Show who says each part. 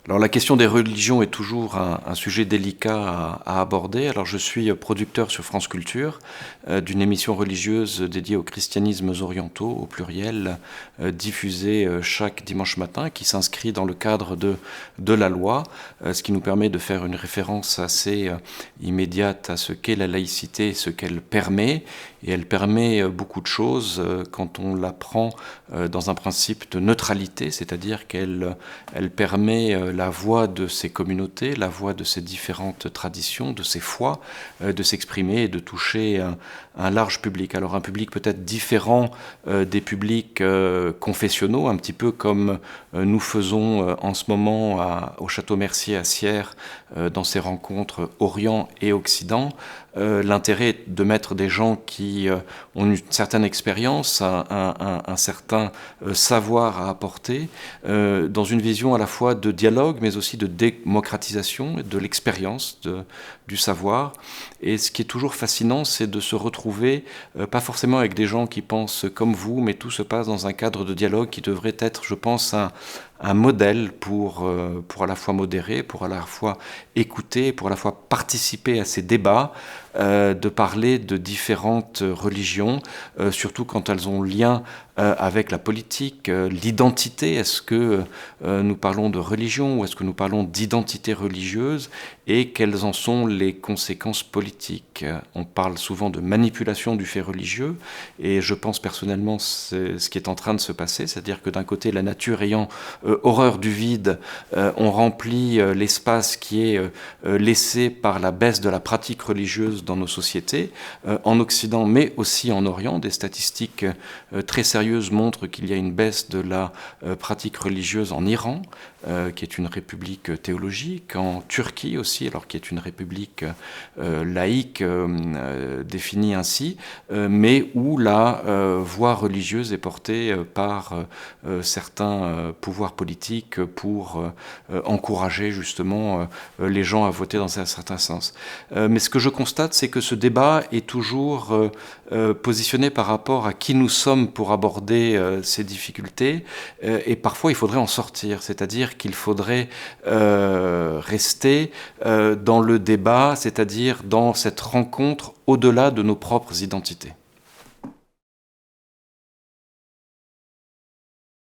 Speaker 1: Alors la question des religions est toujours un sujet délicat à aborder. Alors je suis producteur sur France Culture d'une émission religieuse dédiée aux christianismes orientaux, au pluriel, diffusée chaque dimanche matin, qui s'inscrit dans le cadre de la loi, ce qui nous permet de faire une référence assez immédiate à ce qu'est la laïcité, ce qu'elle permet. Et elle permet beaucoup de choses quand on la prend dans un principe de neutralité, c'est-à-dire qu'elle permet la voix de ces communautés, la voix de ces différentes traditions, de ces foi, de s'exprimer et de toucher un large public. Alors un public peut-être différent des publics confessionnaux, un petit peu comme nous faisons en ce moment au Château Mercier à Sierre, dans ces rencontres Orient et Occident. L'intérêt est de mettre des gens qui ont une certaine expérience, un certain savoir à apporter, dans une vision à la fois de dialogue, mais aussi de démocratisation, de l'expérience, du savoir. Et ce qui est toujours fascinant, c'est de se retrouver, pas forcément avec des gens qui pensent comme vous, mais tout se passe dans un cadre de dialogue qui devrait être, je pense, un modèle pour à la fois modérer, pour à la fois écouter, pour à la fois participer à ces débats, de parler de différentes religions, surtout quand elles ont lien avec la politique, l'identité. Est-ce que nous parlons de religion ou est-ce que nous parlons d'identité religieuse, et quelles en sont les conséquences politiques? On parle souvent de manipulation du fait religieux, et je pense personnellement c'est ce qui est en train de se passer, c'est-à-dire que d'un côté, la nature ayant horreur du vide, on remplit l'espace qui est laissé par la baisse de la pratique religieuse dans nos sociétés, en Occident mais aussi en Orient. Des statistiques très sérieuses montrent qu'il y a une baisse de la pratique religieuse en Iran, qui est une république théologique, en Turquie aussi, alors qui est une république laïque définie ainsi, mais où la voix religieuse est portée par certains pouvoirs politiques pour encourager justement les gens à voter dans un certain sens. Mais ce que je constate, c'est que ce débat est toujours positionné par rapport à qui nous sommes pour aborder ces difficultés, et parfois il faudrait en sortir, c'est-à-dire qu'il faudrait rester dans le débat, c'est-à-dire dans cette rencontre au-delà de nos propres identités.